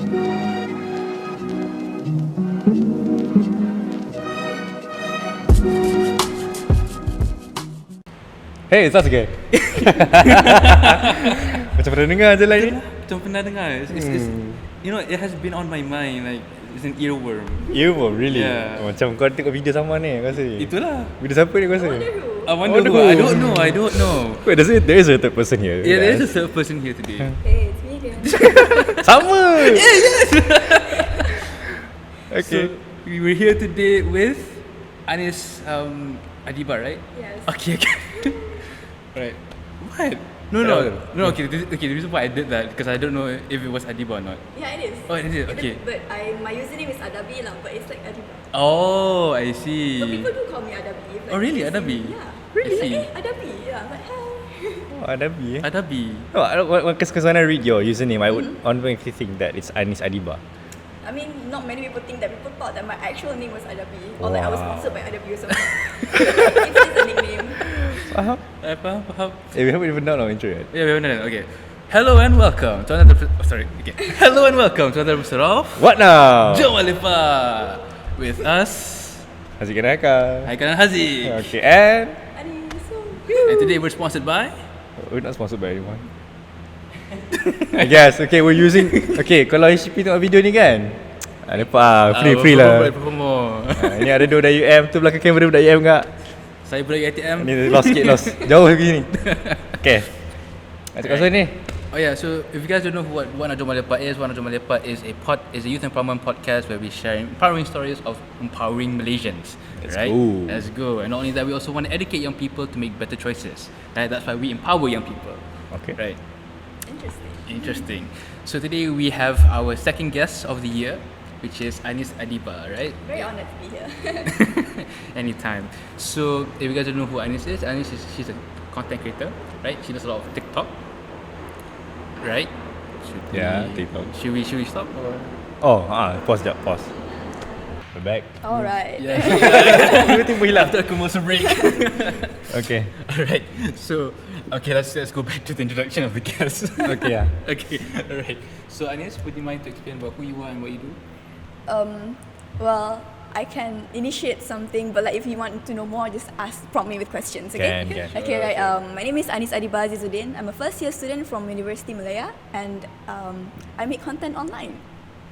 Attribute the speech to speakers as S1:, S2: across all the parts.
S1: Hey, it's us again. Macam pernah dengar je lah ni.
S2: Macam pernah dengar. It's, you know, it has been on my mind. Like, it's an earworm.
S1: Earworm, really?
S2: Yeah.
S1: Macam kau tengok video sama ni, kau rasa?
S2: Itulah.
S1: Video siapa ni kau rasa?
S2: I wonder who. I don't know.
S1: Wait, there is a third person here.
S2: Yeah, there is a third person here today.
S3: Hey, it's me again.
S1: Sama!
S2: Yes!
S1: Okay.
S2: So, we were here today with Anis Adiba, right?
S3: Yes.
S2: Okay. Right. What? No. Okay, the reason why I did that because I don't know if it was Adiba or not.
S3: Yeah, it is.
S2: Oh, it is. Okay.
S3: But my username is Adabi lah, but it's like Adiba.
S2: Oh, I see.
S3: So people do call me Adabi. Like,
S2: Oh, really?
S3: they see
S2: Adabi?
S3: me, Yeah.
S2: Really?
S3: Like, Adabi. Yeah. I'm like, hi.
S1: Oh, Adabi eh?
S2: Adabi.
S1: No, because when I read your username, I would automatically think that it's Anis Adiba.
S3: I mean, not many people think that. People thought that my actual name was Adabi, or like I was sponsored by Adabi or something. It's just a nickname.
S1: Faham?
S2: Faham.
S1: We haven't even done our intro yet.
S2: Yeah, we haven't done it. Okay. Hello and welcome to another Okay. Hello and welcome to another episode of
S1: What now?
S2: Jom Ah Lepak with us,
S1: Haziq and Haikal.
S2: Haikal and Haziq.
S1: Okay, and
S2: And today we're sponsored by
S1: we're not sponsored by anyone. I guess. Okay, we're using. Okay, kalau HCP tengok video ni kan, lepak free lah. Ini ada dua dari UM tu, belakang kamera budak UM enggak?
S2: Saya budak ATM.
S1: Ni lost jauh lagi ni. Okay, nak cakap pasal ni.
S2: Oh yeah, so if you guys don't know what Jom Ah Lepak is, Jom Ah Lepak is a youth empowerment podcast where we share empowering stories of empowering Malaysians. Let's go. And not only that, we also want to educate young people to make better choices. Right? That's why we empower young people.
S1: Okay.
S2: Right.
S3: Interesting.
S2: So today we have our second guest of the year, which is Anis Adiba, right?
S3: Very honored to be here.
S2: Anytime. So if you guys don't know who Anis is, she's a content creator, right? She does a lot of TikTok, right?
S1: TikTok.
S2: Should we stop? Or?
S1: Pause. We're back.
S3: All right.
S2: Yeah.
S1: Tiba-tiba hilang.
S2: After a commercial break.
S1: Okay.
S2: Alright. So let's go back to the introduction of the guest.
S1: Okay, yeah.
S2: Okay. Alright. So Anis, would you mind to explain about who you are and what you do?
S3: Well, I can initiate something, but like if you want to know more, just prompt me with questions. Okay.
S1: Can.
S3: Okay. Right. My name is Anis Adiba Azizuddin. I'm a first year student from University Malaya, and I make content online.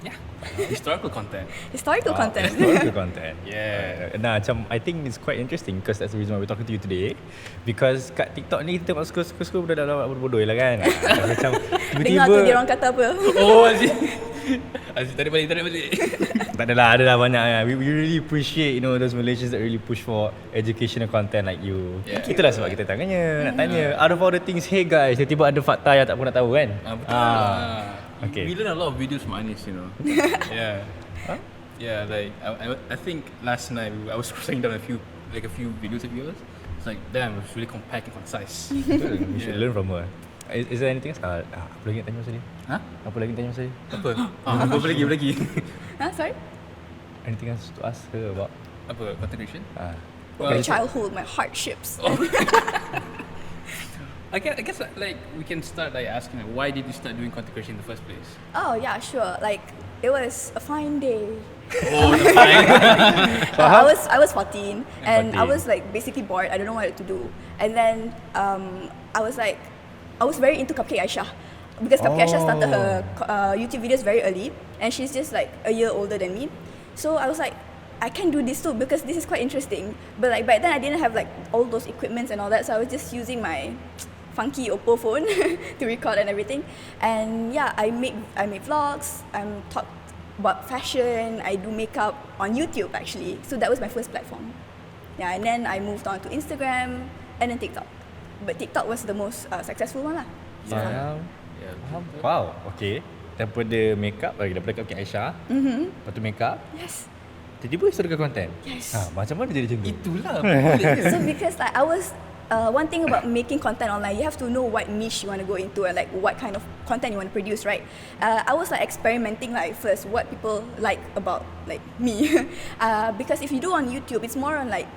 S2: Yeah. Historical content.
S3: Historical content.
S1: Historical content.
S2: Yeah.
S1: Nah, macam I think it's quite interesting because that's the reason why we're talking to you today. Because kat TikTok ni kita tengok suka-suka budak-budak bodoh lah kan. Macam
S3: Dengar tu dia orang kata apa.
S2: Oh, Aziz tarik balik.
S1: Tak adalah banyak. We really appreciate those Malaysians that really push for educational content like you.
S2: Yeah.
S1: Itulah sebab kita nak tanya. Out of all the things, hey guys, tiba-tiba ada fakta yang tak pun nak tahu kan.
S2: Betul.
S1: Okay.
S2: We learn a lot of videos from Anis, Yeah.
S1: Huh?
S2: Yeah, like I think last night I was scrolling down a few videos of yours. It's like, damn, it's really compact and concise.
S1: We should learn from her. Is there anything else? Apa lagi nak tanya pasal dia? Apa lagi nak tanya pasal dia?
S2: Apa lagi?
S3: Sorry?
S1: Anything else to ask her about?
S2: Apa? Content creation?
S3: My childhood, my hardships.
S2: I guess like we can start like asking like, why did you start doing content creation in the first place?
S3: Oh yeah, sure. Like it was a fine day.
S2: Oh, the fine.
S3: I was 14 and I was like basically bored. I don't know what to do. And then I was very into Cupcake Aisha because Cupcake Aisha started her YouTube videos very early, and she's just like a year older than me. So I was like, I can do this too because this is quite interesting. But like back then I didn't have like all those equipments and all that, so I was just using my funky Oppo phone to record and everything. And yeah, I make vlogs. I'm talk about fashion. I do makeup on YouTube actually. So that was my first platform. Yeah, and then I moved on to Instagram and then TikTok. But TikTok was the most successful one lah.
S1: Wow. Okay. Daripada makeup, daripada Cupcake Aisyah. Lepas tu makeup.
S3: Yes.
S1: Tiba-tiba historical content.
S3: Yes.
S1: Macam mana jadi macam tu?
S2: Itulah.
S3: So because like I was one thing about making content online, you have to know what niche you want to go into and like what kind of content you want to produce, right? I was like experimenting like first what people like about like me, because if you do on YouTube, it's more on like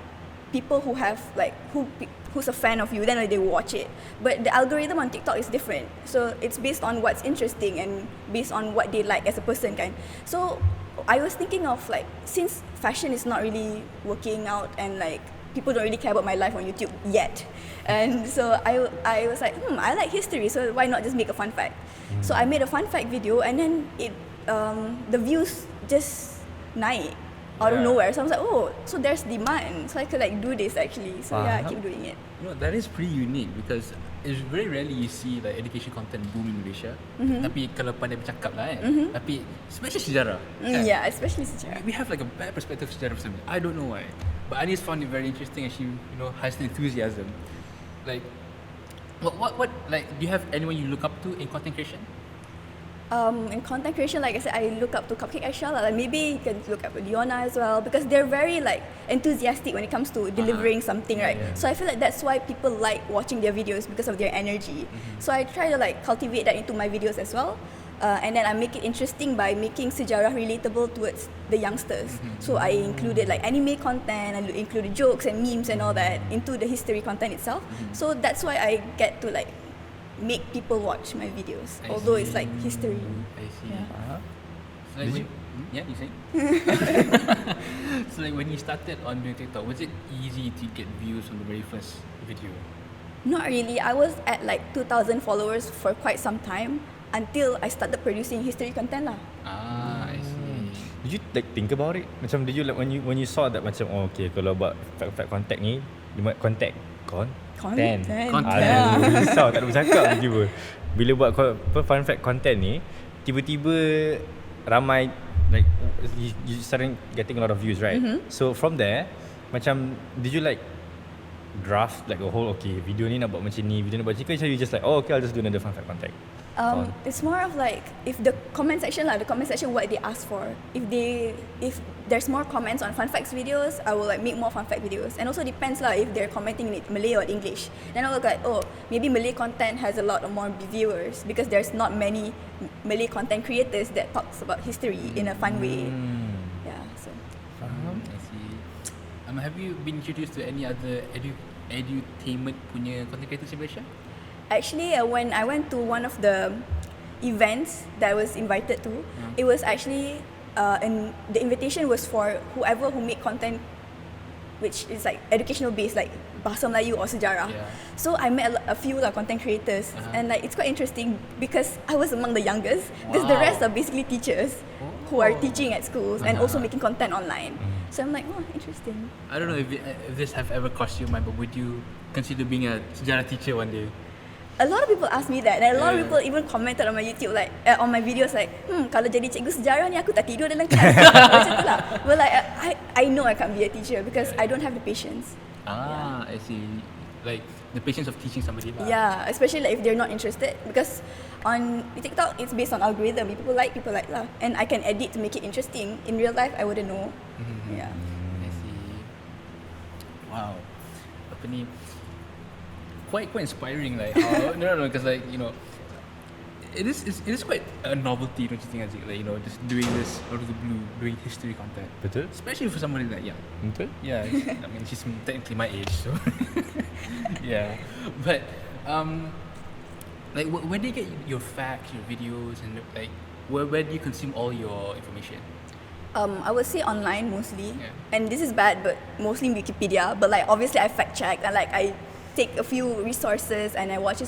S3: people who have like who who's a fan of you, then they watch it. But the algorithm on TikTok is different. So it's based on what's interesting and based on what they like as a person kan. So I was thinking of like, since fashion is not really working out and like people don't really care about my life on YouTube yet, and so I was like, I like history, so why not just make a fun fact? So I made a fun fact video, and then the views just naik out of nowhere. So I was like, so there's demand, so I could like do this actually. So I keep doing it.
S2: You know, that is pretty unique because it's very rarely you see like education content boom in Malaysia. Tapi kalau pandai bercakap lah kan. Tapi especially sejarah. Kan?
S3: Yeah, especially sejarah.
S2: We have like a bad perspective of sejarah for some reason. I don't know why. But Anis found it very interesting and she, has the enthusiasm. Like, what like, do you have anyone you look up to in content creation?
S3: In content creation, like I said, I look up to Cupcake Aisha. Like maybe you can look up to Leona as well because they're very like enthusiastic when it comes to delivering something, right? Yeah. So I feel like that's why people like watching their videos because of their energy. So I try to like cultivate that into my videos as well. And then I make it interesting by making sejarah relatable towards the youngsters. So I included like anime content, I included jokes and memes and all that into the history content itself. So that's why I get to like make people watch my videos, although it's like history.
S2: I see.
S3: Yeah.
S2: So like you say? So like when you started on doing TikTok, was it easy to get views on the very first video?
S3: Not really. I was at like 2,000 followers for quite some time until I started producing history content lah.
S2: I see.
S1: Did you like think about it? Macam did you like when you saw that macam okay kalau buat fact contact ni, you might content. Risau tak ada bercakap lagi pun. Bila buat fun fact content ni, tiba-tiba ramai like you starting getting a lot of views, right? So from there, macam did you like draft like a whole video ni nak buat macam ni, video nak buat macam ni, so you just like okay I'll just do another fun fact content?
S3: It's more of like if the comment section what they ask for. If there's more comments on fun facts videos, I will like make more fun fact videos. And also depends lah if they're commenting in Malay or English. Then I will like maybe Malay content has a lot of more viewers because there's not many Malay content creators that talks about history in a fun way. Yeah, so.
S2: I see. Have you been introduced to any other edutainment punya content creators in Malaysia?
S3: Actually, when I went to one of the events that I was invited to, it was actually, and the invitation was for whoever who make content which is like educational based, like Bahasa Melayu or Sejarah. Yeah. So I met a few content creators, and like it's quite interesting because I was among the youngest, because the rest are basically teachers who are teaching at schools and also making content online. So I'm like, interesting.
S2: I don't know if this have ever crossed your mind, but would you consider being a sejarah teacher one day?
S3: A lot of people ask me that, and a lot of people even commented on my YouTube, like on my videos, like, kalau jadi cikgu sejarah ni aku tak tidur dalam kelas. Macam tu lah. But like I know I can't be a teacher because I don't have the patience.
S2: I see. Like the patience of teaching somebody lah.
S3: Yeah, especially like if they're not interested, because on TikTok it's based on algorithm. People like lah, and I can edit to make it interesting. In real life I wouldn't know. Yeah.
S2: I see. Wow. Apa ni? Quite inspiring, like how no, because like it is quite a novelty, don't you think, Haziq? Like just doing this out of the blue, doing history content.
S1: Betul.
S2: Especially for somebody that young.
S1: Betul.
S2: Yeah, I mean she's technically my age, so yeah. But like where do you get your facts, your videos, and like where do you consume all your information?
S3: I would say online mostly, and this is bad, but mostly Wikipedia. But like obviously I fact check, and like I take a few resources and I watch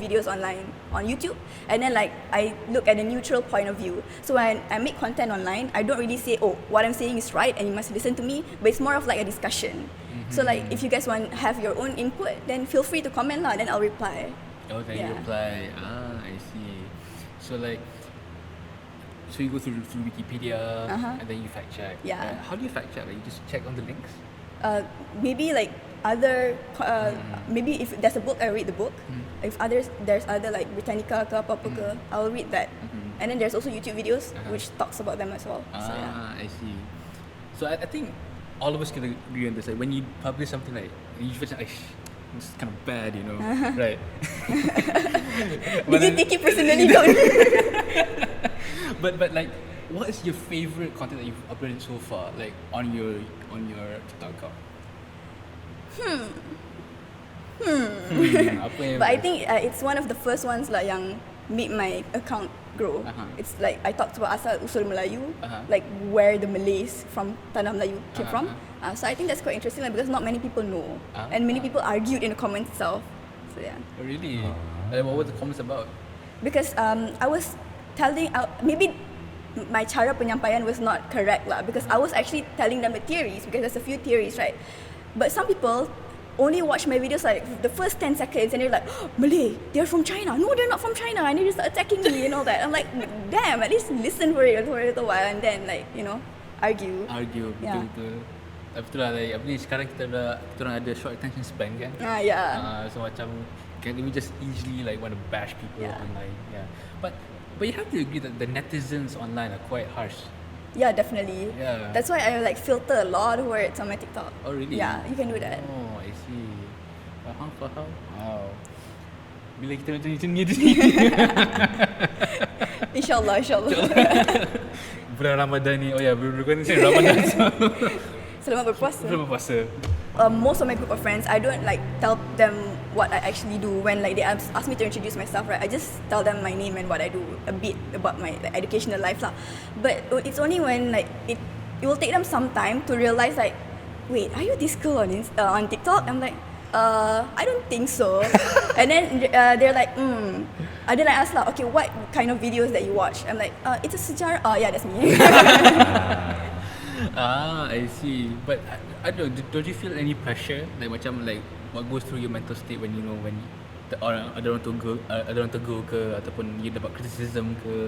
S3: videos online on YouTube, and then like I look at a neutral point of view. So when I make content online, I don't really say what I'm saying is right and you must listen to me, but it's more of like a discussion. So like if you guys want to have your own input, then feel free to comment lah, then I'll reply.
S2: Then you reply. I see. So like you go through Wikipedia and then you fact check.
S3: Yeah.
S2: How do you fact check? Like you just check on the links?
S3: Maybe like other maybe if there's a book, I read the book. If there's other like Britannica ke apa ke, I'll read that. And then there's also YouTube videos which talks about them as well. So, yeah.
S2: I see. So I think all of us can agree on this. Like when you publish something, like you feel like it's kind of bad, right?
S3: Did you take it personally? Don't.
S2: But like, what is your favorite content that you've uploaded so far, like on your TikTok account? Apa yang
S3: But I think it's one of the first ones lah yang made my account grow. It's like I talked about asal usul Melayu, like where the Malays from Tanah Melayu came from. So I think that's quite interesting because not many people know, and many people argued in the comments itself. So yeah.
S2: Oh, really? What were the comments about?
S3: Because I was telling maybe my cara penyampaian was not correct lah, because I was actually telling them the theories, because there's a few theories, right? But some people only watch my videos like the first 10 seconds and they're like, oh, Malay, they're from China. No, they're not from China. And they just start attacking me and all that. I'm like, damn, at least listen for a little while and then like, you know, argue.
S2: Betul-betul. Tapi itulah, like, apa ni, sekarang kita orang ada short attention span kan.
S3: Yeah.
S2: So macam we just easily like want to bash people online. Yeah. But you have to agree that the netizens online are quite harsh.
S3: Yeah, definitely.
S2: Yeah.
S3: That's why I like filter a lot of words on my TikTok.
S2: Oh, really?
S3: Yeah, you can do that.
S2: Oh, I see. Faham. Wow. Bila kita macam ni di sini.
S3: InsyaAllah.
S2: Bulan Ramadan ni, bulan Ramadan.
S3: Selamat berpuasa.
S2: Berpuasa.
S3: Most of my group of friends, I don't like tell them what I actually do when like they ask me to introduce myself, right? I just tell them my name and what I do, a bit about my like, educational life lah. But it's only when like it will take them some time to realize like, wait, are you this girl on TikTok? I'm like, I don't think so. And then they're like, And then I ask lah, okay, what kind of videos that you watch? I'm like, it's a sejarah. Oh yeah, that's me.
S2: I see. But I don't know, don't you feel any pressure? Like macam like what goes through your mental state when you know when ada orang tegur ke ataupun you dapat criticism ke?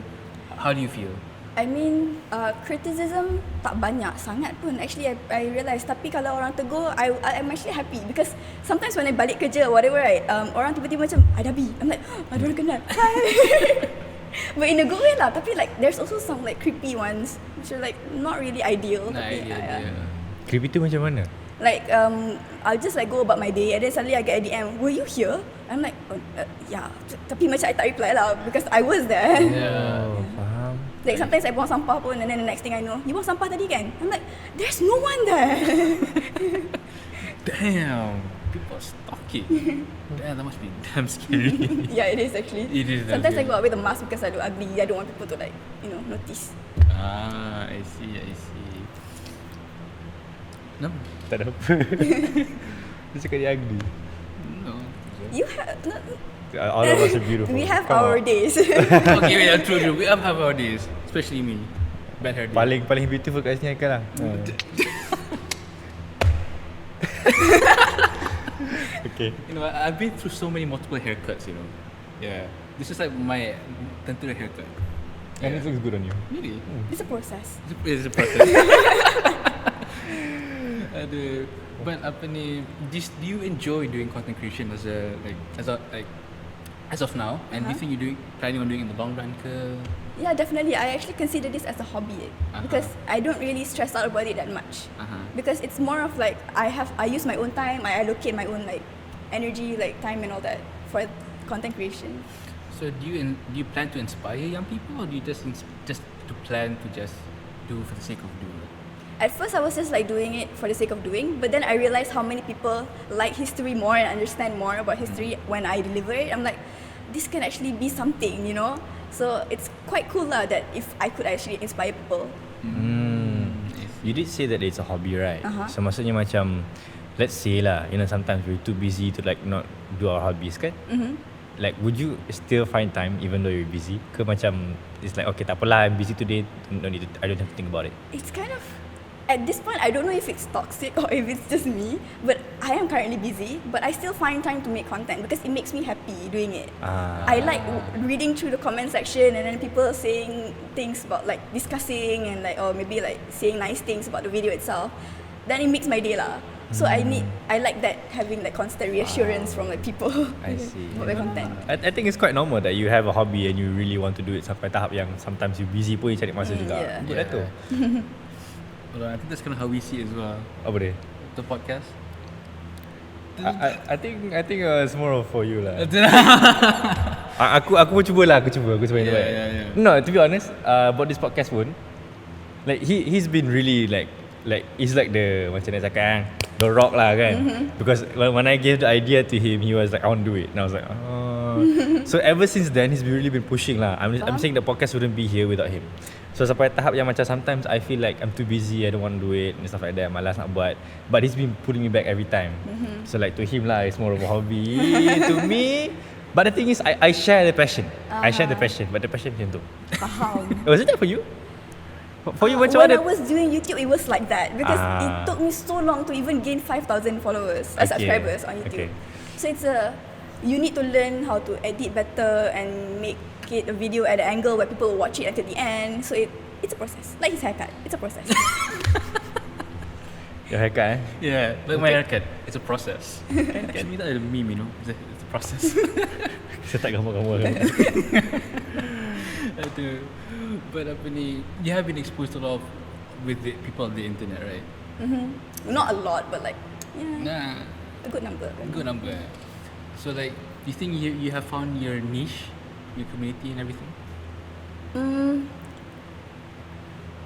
S2: How do you feel?
S3: I mean, criticism tak banyak sangat pun. Actually, I realise. Tapi kalau orang tegur, I'm actually happy because sometimes when I balik kerja or whatever, right, orang tiba-tiba macam, Adabi. I'm like, ada orang kenal. Hi. But in a good way lah. Tapi like, there's also some like creepy ones which are like not really ideal.
S1: Creepy tu macam mana?
S3: Like, I'll just like go about my day and then suddenly I get a DM, were you here? I'm like, yeah. Tapi macam I tak reply lah because I was there.
S1: Faham.
S3: Like sometimes I buang sampah pun and then the next thing I know, you buang sampah tadi kan? I'm like, there's no one there.
S2: Damn, people are stalking. Damn, that must be damn scary.
S3: Yeah, it is actually.
S2: It is.
S3: Sometimes I go out with a mask because I look ugly. I don't want people to like, notice.
S2: I see. No.
S1: Tak ada apa. Dia cakap dia ugly.
S2: No.
S3: You have.
S1: All of us are beautiful.
S3: We have our days.
S2: Okay, wait, true. We have our days, especially me. Bad hair day.
S1: Paling beautiful kat sini Haikal lah. Okay.
S2: You know, I've been through so many multiple haircuts. You know. Yeah. This is like my tentu haircut.
S1: And it looks good on you.
S2: Really?
S3: It's a process.
S2: It's a process. But apa ni? Do you enjoy doing content creation as of now? And do you think you're planning on doing it in the long run ke?
S3: Yeah, definitely. I actually consider this as a hobby because I don't really stress out about it that much. Because it's more of like I use my own time. I allocate my own like energy, like time and all that for content creation.
S2: So do you plan to inspire young people, or do you just plan to just do for the sake of doing it?
S3: At first, I was just like doing it for the sake of doing, but then I realized how many people like history more and understand more about history when I deliver it. I'm like, this can actually be something, you know? So it's quite cool lah that if I could actually inspire people.
S1: You did say that it's a hobby, right? So maksudnya macam, let's say lah, sometimes we're too busy to like not do our hobbies, kan? Like, would you still find time even though you're busy? Ke macam, it's like, okay, tak apalah, I'm busy today, I don't have to think about it.
S3: It's kind of, at this point, I don't know if it's toxic or if it's just me, but I am currently busy, but I still find time to make content because it makes me happy doing it. I like reading through the comment section and then people saying things about like discussing and like, or maybe like saying nice things about the video itself. Then it makes my day lah. So I like that, having like constant reassurance from like people about my content.
S1: I think it's quite normal that you have a hobby and you really want to do it sampai tahap yang sometimes you busy pun you cari masa juga. Good lah tu.
S2: Well, I think that's kind of how we see it as well.
S1: Apa dia?
S2: The podcast.
S1: I think it's more of for you lah. aku pun cuba
S2: Yeah.
S1: No, to be honest, about this podcast pun, like he's been really like he's like the macam nak cakap The Rock lah kan. Because when I gave the idea to him, he was like, I want to do it. And I was like, oh. So ever since then, he's really been pushing lah. I'm saying the podcast wouldn't be here without him. So sampai tahap yang macam sometimes I feel like I'm too busy, I don't want to do it and stuff like that, malas nak buat. But he's been pulling me back every time. So like to him lah, it's more of a hobby. To me, but the thing is, I share the passion. I share the passion, but the passion macam tu.
S3: Faham.
S1: Was it that for you? For you macam
S3: When
S1: mana?
S3: I was doing YouTube, it was like that because it took me so long to even gain 5,000 followers, subscribers on YouTube. So you need to learn how to edit better and make it a video at an angle where people will watch it until the end. So it's a process. Like his haircut, it's a process.
S1: Your haircut
S2: Yeah, like my haircut. It's a process. Can we that a meme, you know? It's a process.
S1: Saya tak gambar-gambar kan.
S2: Aduh. But apa ni, you have been exposed to a lot with the people on the internet, right?
S3: Not a lot, but like
S2: Nah,
S3: a good number.
S2: good number. So like, do you think you have found your niche, your community and everything?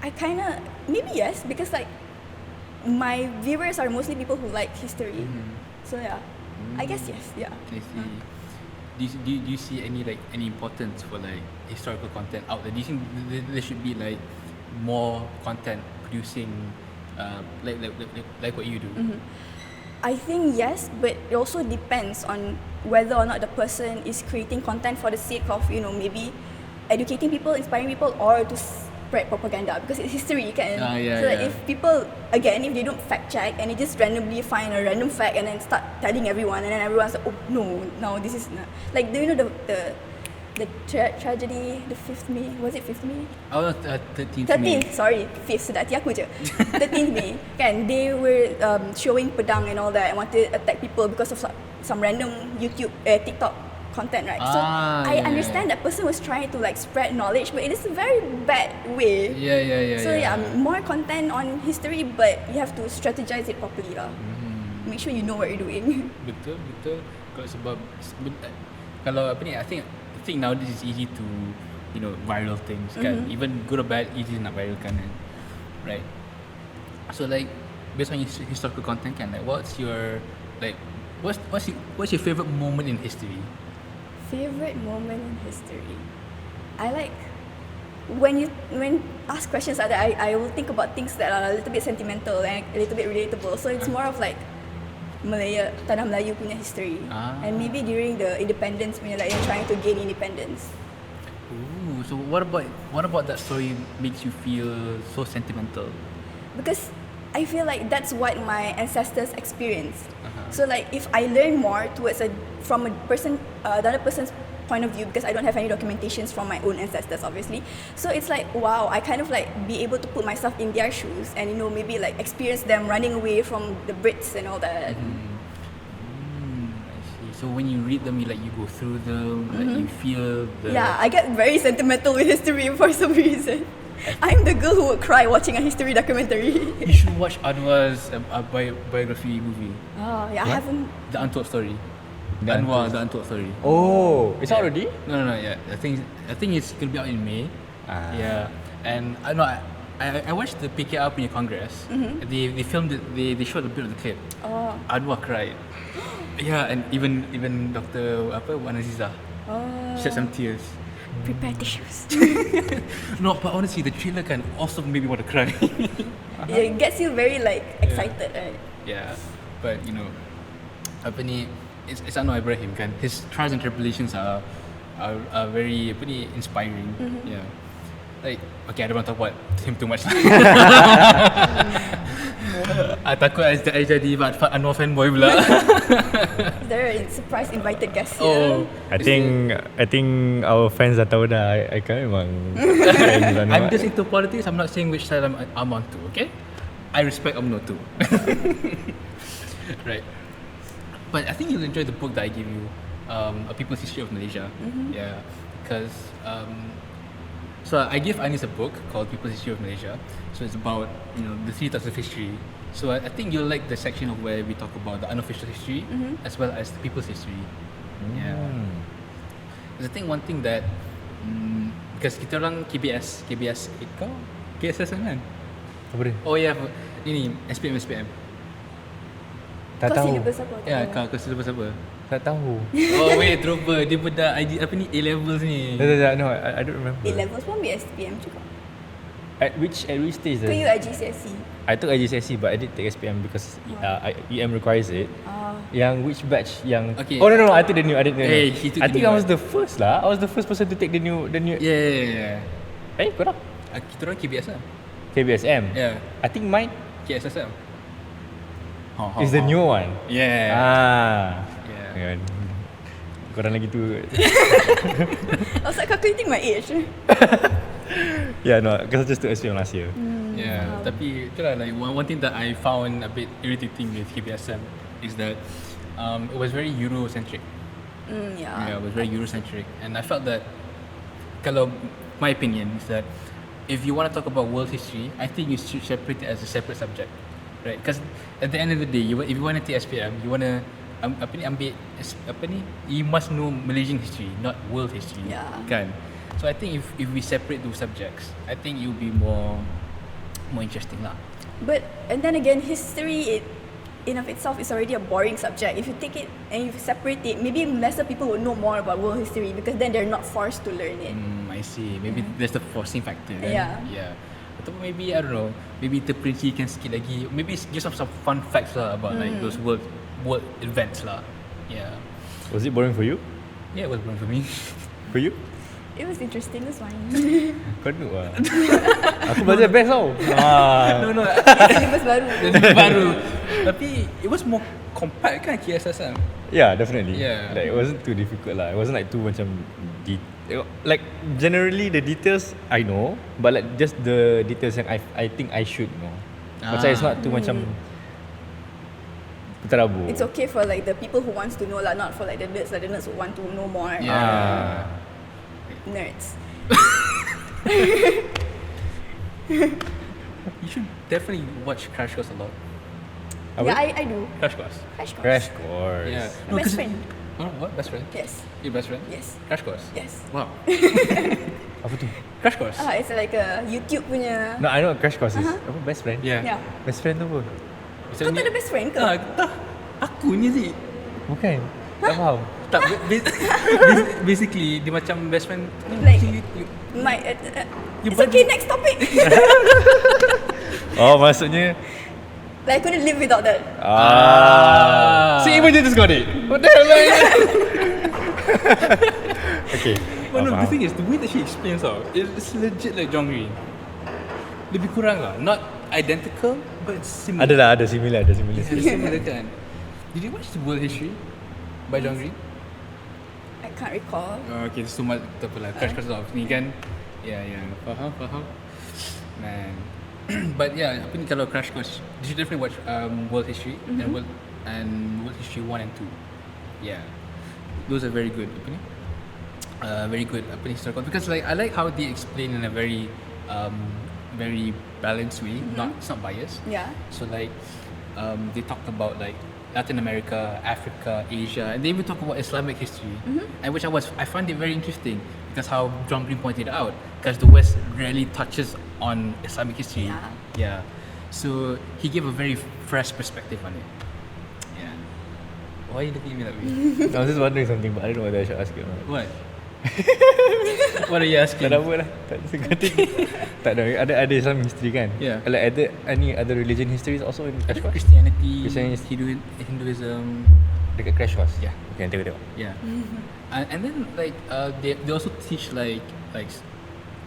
S3: I kinda maybe yes, because like my viewers are mostly people who like history. So yeah, I guess yes. Yeah.
S2: I see. Do you see any importance for like historical content out there? Do you think there should be like more content producing, like what you do?
S3: I think yes, but it also depends on whether or not the person is creating content for the sake of, maybe educating people, inspiring people, or to spread propaganda, because it's history, kan? So if people, again, if they don't fact check and they just randomly find a random fact and then start telling everyone, and then everyone's like, oh no, this is not. Like, do you know the tragedy, the 5th May, was it 5th May?
S2: Oh, 13th May.
S3: 13th, sorry, 5th, sedap hati aku je. 13th May, kan, they were showing pedang and all that and wanted to attack people because of some random TikTok content, right? So I understand that person was trying to like spread knowledge, but it is a very bad way. So more content on history, but you have to strategize it properly lah. Make sure you know what you're doing.
S2: Betul. Kalau apa ni, I think nowadays it's easy to viral things, kan? Even good or bad, easy nak viral kan, right? So like based on historical content, kan, like what's your favorite moment in history?
S3: Favorite moment in history, I like when ask questions like that, I will think about things that are a little bit sentimental and a little bit relatable. So it's more of like Tanah Melayu punya history, and maybe during the independence when you're trying to gain independence.
S2: Ooh, so what about that story makes you feel so sentimental?
S3: Because I feel like that's what my ancestors experienced. So like if I learn more from another person's point of view, because I don't have any documentations from my own ancestors, obviously. So it's like, wow, I kind of like be able to put myself in their shoes and maybe like experience them running away from the Brits and all that.
S2: I see. So when you read them, you go through them, like you feel the...
S3: Yeah, I get very sentimental with history for some reason. I'm the girl who would cry watching a history documentary.
S2: You should watch Anwar's biography movie.
S3: Oh, yeah, I haven't.
S2: The Untold Story. Anwar, The Untold Story.
S1: Oh, it's out already?
S2: No, yeah. I think it's gonna be out in May. Yeah, and I know I watched the PKR punya Congress. They filmed it. They showed a bit of the clip.
S3: Oh.
S2: Anwar cried. Yeah, and even Dr. Wan Azizah shed some tears.
S3: Prepare tissues.
S2: No, but honestly, the trailer can also made me want to cry.
S3: It gets you very like excited, right?
S2: Yeah, but apa ni, it's Anwar Ibrahim, kan. His trials and tribulations are very inspiring. Yeah. Like, okay, I don't want to talk about him too much. I takut I jadi Anwar fanboy pula.
S3: There are surprise invited guests.
S2: Oh,
S1: I think our fans dah tahu dah. I kan memang
S2: I'm just into politics. I'm not saying which side I'm on to. Okay, I respect UMNO too. Right. But I think you'll enjoy the book that I give you, A People's History of Malaysia. Yeah, because so I gave Anis a book called People's History of Malaysia. So it's about the 3 types of history. So I think you'll like the section of where we talk about the unofficial history as well as the people's history. Yeah. Because I think one thing that because kita orang KBS KSS kan?
S1: Apa dia?
S2: Oh yeah, ini SPM.
S1: Tak
S3: Kau
S1: tahu.
S3: syllabus apa?
S2: Ya, kau syllabus apa?
S1: Tak tahu.
S2: Oh wait, terlupa. Dia budak apa ni, A-levels ni.
S1: Tak, no, I don't remember.
S3: A-levels pun ambil SPM juga.
S1: At which stage
S3: Ke you IGCSE?
S1: I took IGCSE but I did take SPM because EM requires it. Yang which batch yang
S2: Okay.
S1: Oh no, I took the new. I
S2: He took
S1: I
S2: the
S1: think
S2: new
S1: I was the first lah. I was the first person to take the new.
S2: Yeah.
S1: Korang?
S2: Kita orang KBS lah.
S1: KBSM.
S2: Yeah.
S1: I think mine
S2: KSSM.
S1: is the new one.
S2: Yeah.
S1: Yeah. Korang lagi tu.
S3: I was like calculating my age.
S1: Yeah, no, because I just took SPM last year.
S2: Yeah, tapi itulah like one thing that I found a bit irritating with KBSM is that it was very Eurocentric. Yeah, it was very Eurocentric, and I felt that kalau my opinion is that if you want to talk about world history, I think you should separate it as a separate subject, right? Because at the end of the day, if you want to take SPM, you want to ambil you must know Malaysian history, not world history.
S3: Yeah.
S2: Kan? So I think if we separate those subjects, I think it will be more interesting lah.
S3: But and then again, history in of itself is already a boring subject. If you take it and you separate it, maybe lesser people would know more about world history because then they're not forced to learn it.
S2: I see. Maybe there's the forcing factor. Kan?
S3: Yeah.
S2: Ataupun maybe I don't know. Maybe terperincikan sikit lagi. Maybe give some fun facts lah about like those world events lah. Yeah.
S1: Was it boring for you?
S2: Yeah, it was boring for me.
S1: For you?
S3: It was interesting, that's fine.
S1: Kau noob lah. Aku belajar best tau.
S2: No.
S3: Syllabus baru.
S2: baru. Tapi it was more compact kan KSSM.
S1: Yeah, definitely.
S2: Yeah.
S1: Like it wasn't too difficult lah. It wasn't like too macam like generally the details I know, but like just the details yang I think I should know. Macam it's not too macam terabur.
S3: It's okay for like the people who wants to know lah, not for like the nerds. Like the nerds who want to know more.
S2: Yeah.
S3: Nerds.
S2: You should definitely watch Crash Course a lot.
S3: Yeah, I do.
S2: Crash Course.
S1: Crash course.
S2: Yeah.
S3: My best friend.
S2: What? Best friend?
S3: Yes.
S2: Your best friend?
S3: Yes.
S2: Crash Course?
S3: Yes.
S2: Wow.
S1: Apa tu?
S2: Crash Course?
S3: It's like a YouTube punya.
S1: No, I know Crash course is. Apa best friend?
S3: Yeah.
S1: Best friend tu apa?
S3: Kau tak ada best friend ke?
S2: Tak. Aku ni sih.
S1: Bukan. Tak faham.
S2: Tak, basically dia macam best friend.
S3: Like-
S2: you-
S3: It's okay, next topic.
S1: Oh, maksudnya
S3: Like I couldn't live without that.
S1: See, even you just got it. What the hell, man? Okay.
S2: But no, the thing is, the way that she explains it's legit like genre. Lebih kurang lah. Not identical, but it's similar.
S1: Ada similar.
S2: It's similar kan. Did you watch the World History by genre?
S3: I can't recall.
S2: Okay, so much tak apalah. Crash Course of ni kan. Yeah. Faham. Man. But yeah, apa ni kalau Crash Course, you should definitely watch World History and World History 1 and 2. Yeah. Those are very good. Apa ni? Very good apa ni historical, because like I like how they explain in a very very balanced way, it's not biased.
S3: Yeah.
S2: So like they talked about like Latin America, Africa, Asia, and they even talk about Islamic history, and which I find it very interesting because how John Green pointed out, because the West rarely touches on Islamic history. Yeah. So he gave a very fresh perspective on it. Yeah. Why are you looking at me that way?
S1: I was just wondering something, but I don't know whether I should ask you or not.
S2: What? What are you asking?
S1: Tak ada apa lah. Tak ada. Ada Islam history kan?
S2: Yeah.
S1: Like any other religion histories also in Crash Course?
S2: Christianity,
S1: Christianity.
S2: Hinduism.
S1: Dekat Crash Course?
S2: Yeah.
S1: Okay, nanti aku tengok.
S2: Yeah. And then like they also teach like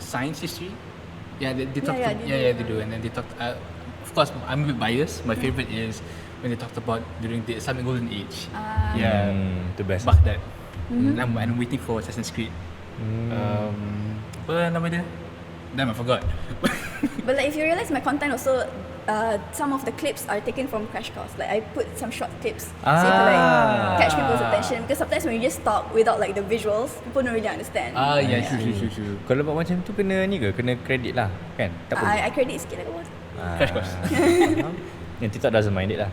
S2: science history. Yeah, they talk.
S3: they
S2: They do. And then they talk. Of course, I'm a bit biased. My favorite is when they talked about during the Islamic Golden Age. Yeah,
S1: The best.
S2: Baghdad. And I'm waiting for Assassin's Creed. Apa nama dia? Damn, I forgot.
S3: But like if you realize my content also, some of the clips are taken from Crash Course. Like I put some short clips so you can like catch people's attention, because sometimes when you just talk without like the visuals, people don't really understand.
S2: Yeah, true.
S1: Kalau buat macam tu kena ni ke? Kena credit lah kan? Tak apa.
S3: I credit sikit lah.
S2: Crash Course.
S1: Yang TikTok doesn't mind it lah.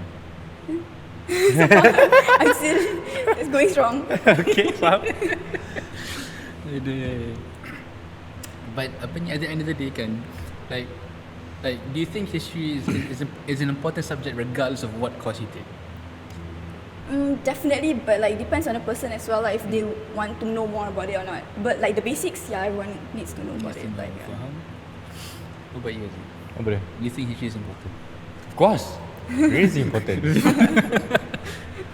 S3: I'm still, it's going strong.
S1: Okay, faham.
S2: But apa ni, at the end of the day kan, like do you think history is an important subject regardless of what course you take?
S3: Definitely, but like depends on the person as well, like if they want to know more about it or not. But like the basics, yeah, everyone needs to know about it. Like,
S2: What about you, Haziq?
S1: Apa dia?
S2: You think history is important?
S1: Of course. Really important.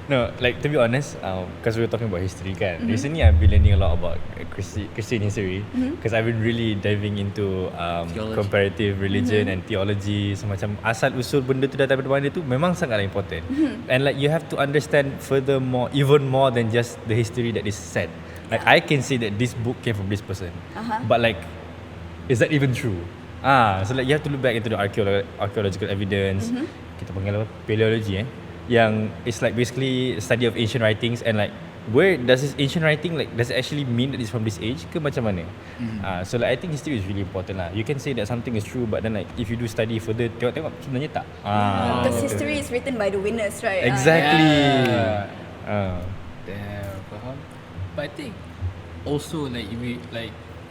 S1: No, like to be honest, because we were talking about history kan. Recently I've been learning a lot about Christian history because I've been really diving into comparative religion and theology. Semacam asal usul benda tu datang daripada mana tu memang sangatlah important. And like you have to understand furthermore, even more than just the history that is said. Like I can say that this book came from this person, but like, is that even true? So like you have to look back into the archaeological evidence. Kita panggil apa? Paleology yang it's like basically study of ancient writings, and like where does this ancient writing, like does it actually mean that it's from this age ke macam mana? So like I think history is really important lah. You can say that something is true, but then like if you do study further, tengok sebenarnya tak.
S3: because history is written by the winners, right?
S1: Exactly.
S2: Damn, faham. But I think also like if we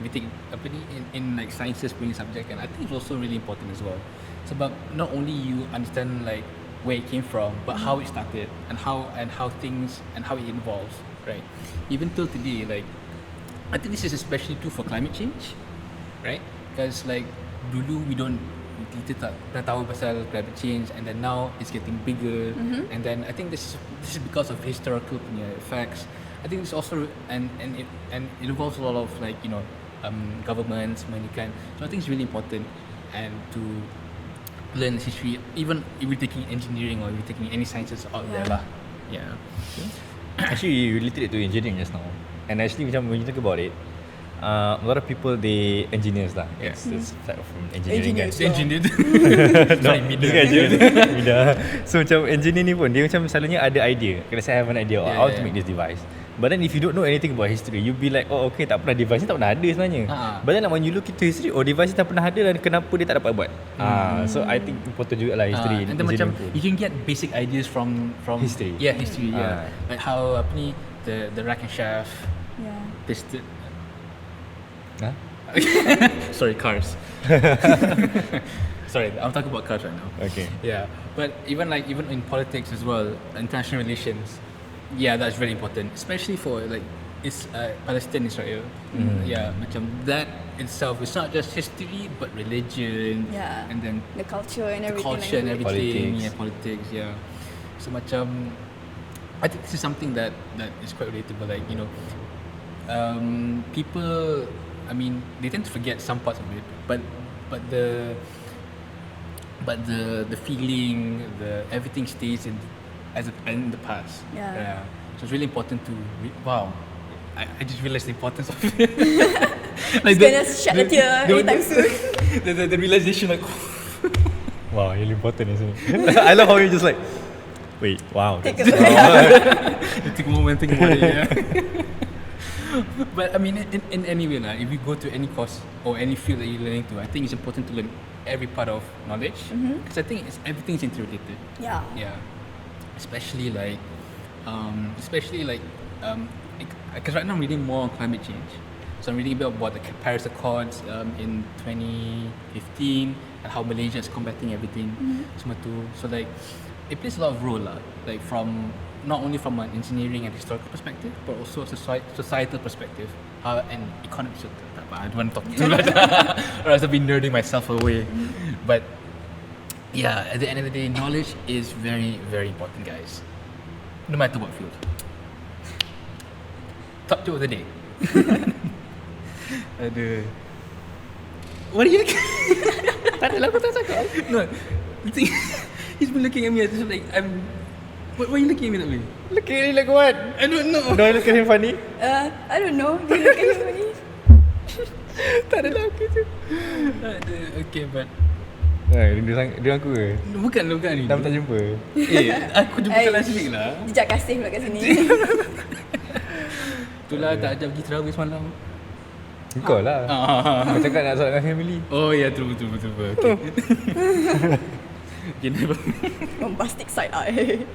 S2: take apa ni in like sciences punya subject kan, I think it's also really important as well. Sebab not only you understand like where it came from, but how it started and how things and how it evolves, right? Even till today, like I think this is especially true for climate change, right? Because like dulu kita tak pernah tahu pasal climate change, and then now it's getting bigger, and then I think this is because of historical punya effects. I think it's also and it involves a lot of like governments, money kan. So I think it's really important and to learn history, even if you're taking engineering or if you're taking any sciences out there lah. Yeah.
S1: Actually, you related it to engineering just now, and actually macam when you talk about it, a lot of people they engineers lah. It's type of from engineering guys.
S2: Engineered.
S1: Sorry, media. So macam engineer ni pun dia macam selalunya ada idea. Let's say I have an idea how to make this device. But then if you don't know anything about history, you'll be like, oh okay, tak pernah device ni tak pernah ada sebenarnya. But then like, when you look into history, device ni tak pernah ada dan kenapa dia tak dapat buat. So I think important juga lah history.
S2: And then macam you can get basic ideas from
S1: history.
S2: Yeah, history. Yeah, like how apa ni the rack and shaft.
S3: Yeah.
S2: Tested.
S1: Huh?
S2: Sorry, cars. Sorry, I'm talking about cars right now.
S1: Okay.
S2: Yeah, but even in politics as well, international relations. Yeah, that's very important, especially for like Palestine, Israel. Yeah, macam that itself is not just history but religion.
S3: Yeah.
S2: And then
S3: The culture and everything.
S2: culture and everything.
S1: Politics.
S2: Yeah, politics. Yeah. So macam, I think this is something that is quite relatable. Like people, I mean, they tend to forget some parts of it, but the feeling, everything stays in the past.
S3: Yeah.
S2: So it's really important to wow. I just realized the importance of it. Like
S3: It's gonna shed a tear anytime soon.
S2: The realization, like
S1: Wow, really important isn't it? I love how you just like, wait, wow.
S3: Take a
S2: take a moment, think about it. Yeah. But I mean, in any way, if you go to any course or any field that you're learning to, I think it's important to learn every part of knowledge, because I think everything is interrelated.
S3: Yeah.
S2: Yeah. Especially because right now I'm reading more on climate change. So I'm reading a bit about the Paris Accords in 2015 and how Malaysia is combating everything. So like it plays a lot of role like from not only from an engineering and historical perspective, but also a societal perspective, and economic. I don't want to talk too much, or else I'll be nerding myself away. But yeah, at the end of the day, knowledge is very, very important, guys. No matter what field. Top joke of the day. Aduh. What are you looking? Tak ada lah, aku tak cakap. No, he's been looking at me as like I'm. What are you looking at me that way?
S1: Looking at me like what?
S2: I don't know.
S1: Do I look at him funny?
S3: I don't know. Do you look at me?
S2: Tak ada lah aku tu. Okay, but
S1: Rindu sangat dia aku ke?
S2: bukan ni.
S1: Dah tak jumpa.
S2: Aku jumpa kau last week lah.
S3: Jejak kasih pula kat sini.
S2: Itulah tak ajak pergi terawih semalam.
S1: Kau lah. Kau cakap nak solat dengan family.
S2: Oh ya, betul. Okay.
S3: Bombastic side eye.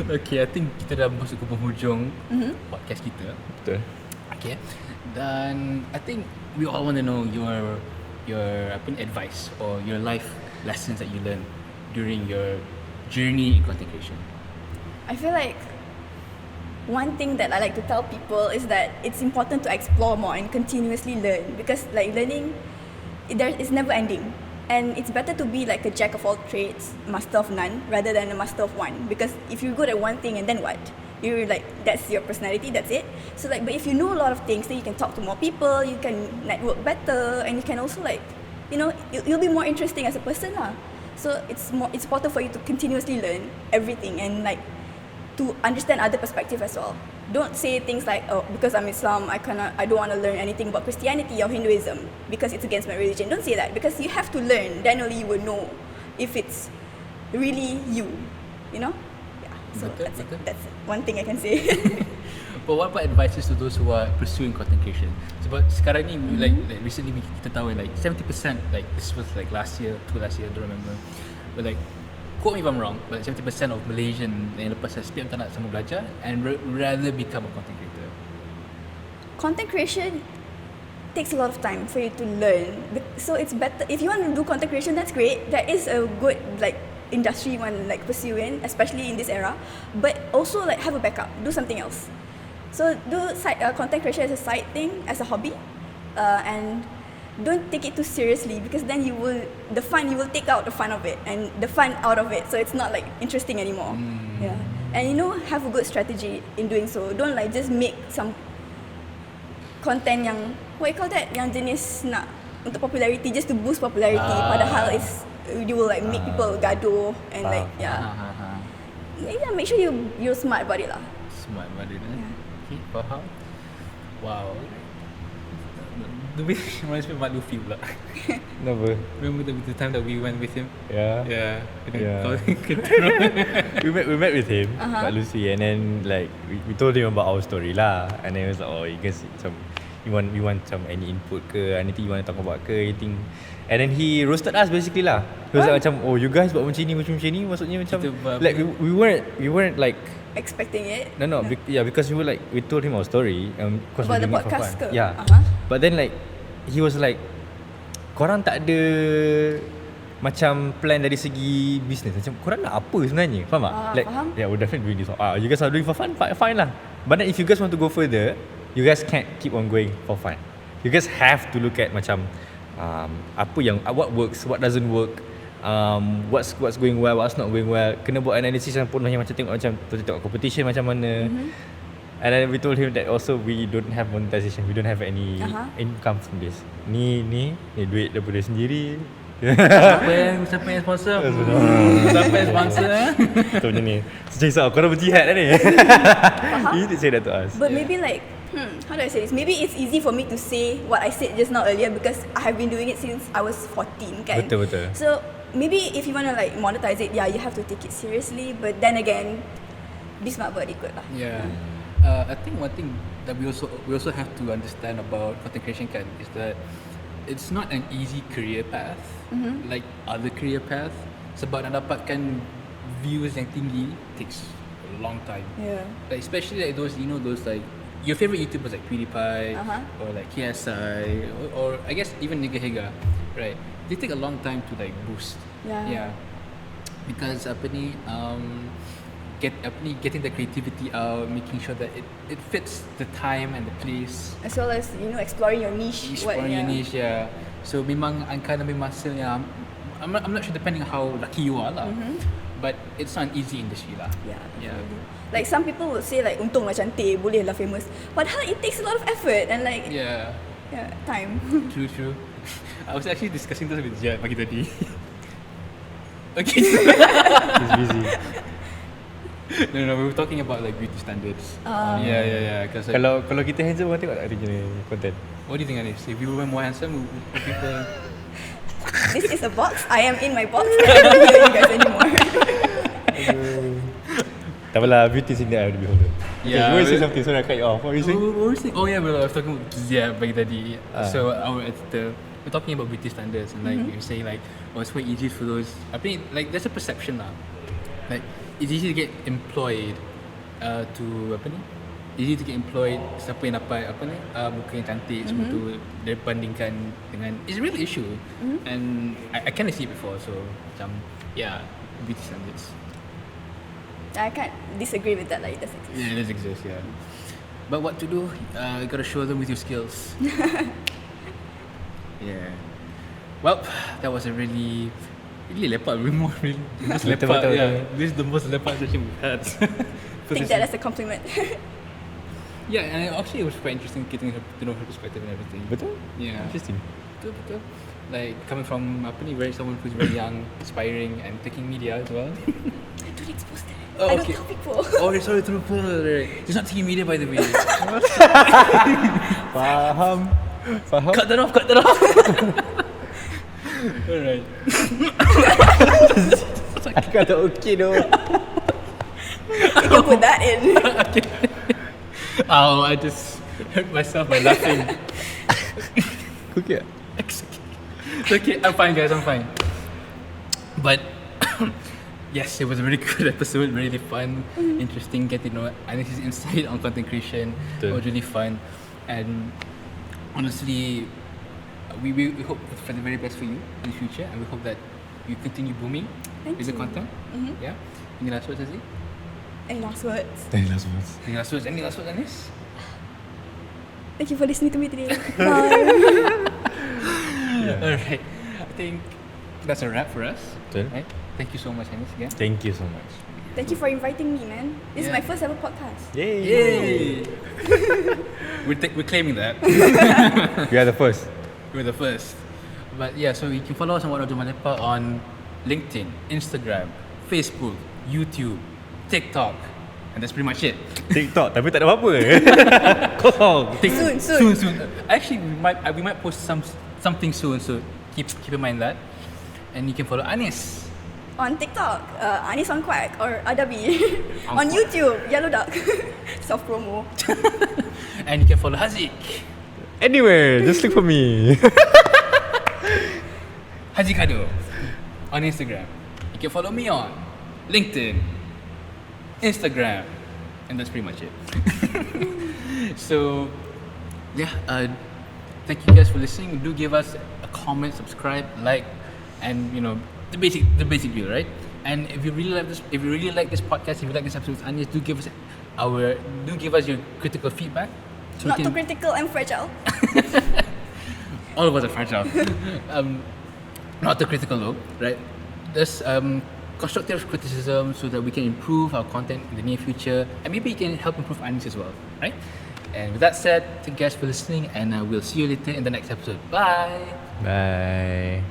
S2: Okay, I think kita dah masuk ke penghujung podcast kita.
S1: Betul.
S2: Okay. Dan I think we all want to know your advice or your life lessons that you learned during your journey in content creation.
S3: I feel like one thing that I like to tell people is that it's important to explore more and continuously learn, because like learning, it's never ending. And it's better to be like a jack of all trades, master of none, rather than a master of one. Because if you're good at one thing and then what? You're like, that's your personality, that's it. So like, but if you know a lot of things, then you can talk to more people, you can network better, and you can also like, you'll be more interesting as a person lah. So it's important for you to continuously learn everything and like to understand other perspective as well. Don't say things like, oh, because I'm Islam, I don't want to learn anything about Christianity or Hinduism because it's against my religion. Don't say that, because you have to learn. Then only you will know if it's really you. Yeah. So
S2: betul.
S3: that's one thing I can say.
S2: But what about advices to those who are pursuing content creation? Sebab sekarang ni, like recently kita tahu like 70%, like this was like last year, I don't remember. But like, quote me if I'm wrong, but 70% of Malaysian yang lepas SPM tak nak sama belajar and rather become a content creator.
S3: Content creation takes a lot of time for you to learn. So it's better if you want to do content creation. That's great. That is a good like industry you want to like pursue in, especially in this era. But also like have a backup. Do something else. So do content creation as a side thing, as a hobby, and don't take it too seriously, because then you will take out the fun of it and the fun out of it. So it's not like interesting anymore. Yeah, and have a good strategy in doing so. Don't like just make some content yang what you call that, yang jenis nak untuk popularity, just to boost popularity. Padahal you will like make people gaduh and like make sure you're smart about it lah.
S2: Smart about it. Okay, faham. Wow. The way reminds me of Mat Luffy pula.
S1: Never.
S2: Remember the time that we went with him?
S1: Yeah.
S2: Yeah.
S1: we met with him, Mat Lucy, and then like we told him about our story lah, and then he was like, oh, you guys you want some any input ke, anything you want to talk about ke, anything. And then he roasted us basically lah. He was like macam, oh, you guys buat macam ni, maksudnya macam like we weren't like
S3: expecting it.
S1: No. Because we told him our story, because
S3: about
S1: we
S3: the podcast ke?
S1: Yeah. But then like he was like, korang tak ada macam plan dari segi business, macam korang nak apa sebenarnya, faham tak? Like
S3: faham.
S1: Yeah, we're definitely doing this. You guys are doing for fun, fine lah. But then if you guys want to go further, you guys can't keep on going for fun. You guys have to look at macam apa yang what works, what doesn't work, what's going well, what's not going well. Kena buat analysis yang penuh, yang macam tengok competition macam mana. And then we told him that also we don't have monetization, we don't have any income from this. Ni duit daripada sendiri.
S2: Siapa yang sponsor? Siapa yang sponsor?
S1: Betul macam ni. Sejak korang berjihad lah ni. You need to say that to us.
S3: But maybe like how do I say this? Maybe it's easy for me to say what I said just now earlier, because I have been doing it since I was 14 kan.
S1: Betul.
S3: So maybe if you want to like monetize it, you have to take it seriously. But then again, be smart about it, good lah.
S2: Yeah. I think one thing that we also have to understand about content creation kan is that it's not an easy career path like other career path. Sebab nak dapatkan views yang tinggi takes a long time.
S3: Yeah.
S2: Like especially like those like your favorite YouTubers like PewDiePie or like KSI or I guess even Nigga, right? They take a long time to like boost. Yeah. Because getting the creativity out, making sure that it fits the time and the place,
S3: as well as exploring your niche.
S2: Yeah. So memang akan ambil masa yang I'm not sure depending on how lucky you are lah. But it's not an easy industry lah.
S3: Yeah. Like some people would say like untung lah cantik, boleh lah famous. Padahal it takes a lot of effort and like time.
S2: True. I was actually discussing this with Jad pagi tadi. Okay.
S1: He's busy.
S2: No, we were talking about like beauty standards. Yeah. Cause, like,
S1: Kalau kita handsome, orang tengok tak hari ni content?
S2: What do you think, Anis? If you were more handsome, would people?
S3: This is a box. I am in my box. I don't hear you guys anymore.
S1: Tak apalah, beauty is in the eye of the beholder.
S2: Yeah.
S1: You were saying something, so I cut you off. What were you saying?
S2: What were you saying? Oh yeah, I was talking about pagi tadi. So our editor, we're talking about beauty standards and like we were saying like, it's quite easy for those. I think like there's a perception lah. Like it's easy to get employed easy to get employed, siapa yang dapat muka yang cantik semua tu dibandingkan dengan, it's a real issue. And I kind of see it before, so macam beauty standards.
S3: I can't disagree with that. Like, it does exist.
S2: Yeah, it does exist. Yeah. But what to do? You gotta show them with your skills. Yeah. Well, that was a really lepak. Really most lepak. Yeah. This is the most lepak session we've had.
S3: Take that as a compliment.
S2: Yeah, and actually it was quite interesting getting to know her perspective and everything.
S1: Betul?
S2: Yeah.
S1: Interesting.
S2: Betul. Like coming from someone who's very young, aspiring, and taking media as well.
S3: Don't expose that.
S2: Oh,
S3: I don't
S2: okay.
S3: tell people.
S2: Oh, sorry, terlupa. Right. He's not taking media, by the way.
S1: Faham.
S2: Cut that off. Alright.
S1: I kata okay though.
S3: You can put that in.
S2: Oh, I just hurt myself by laughing.
S1: Okay.
S2: It's okay, I'm fine, guys, I'm fine. But yes, it was a really good episode, really fun, interesting, getting to know Anis's insight on content creation. It was really fun, and honestly, we hope for the very best for you in the future, and we hope that you continue booming with the content. Yeah. Any last words, Haziq?
S3: Any last words?
S2: Any last words, Anis?
S3: Thank you for listening to me today. Bye.
S2: Alright, I think that's a wrap for us. Right? Thank you so much, Anis, again.
S1: Thank you so much.
S3: Thank you for inviting me, man. This is my first ever podcast.
S2: Yay! We're claiming that.
S1: We are the first.
S2: We're the first. But yeah, so you can follow us on Jom Ah Lepak on LinkedIn, Instagram, Facebook, YouTube, TikTok, and that's pretty much it.
S1: TikTok tapi tak ada apa-apa. Kosong.
S3: Soon.
S2: Actually, we might post something soon, so keep in mind that. And you can follow Anis
S3: On TikTok, Anis on Quack or Adabi. On YouTube, Yellow Duck. Self promo.
S2: and you can follow Haziq.
S1: Anywhere, just look for me.
S2: Haziq Kado on Instagram. You can follow me on LinkedIn, Instagram, and that's pretty much it. So yeah, thank you guys for listening. Do give us a comment, subscribe, like, and you know the basic deal, right? And if you really like this podcast, if you like this episode with Anis, do give us your critical feedback. So
S3: Not too critical and fragile.
S2: All of us are fragile. Not too critical though, right? There's constructive criticism so that we can improve our content in the near future, and maybe you can help improve Anis as well, right? And with that said, thank you guys for listening, and we'll see you later in the next episode. Bye.
S1: Bye.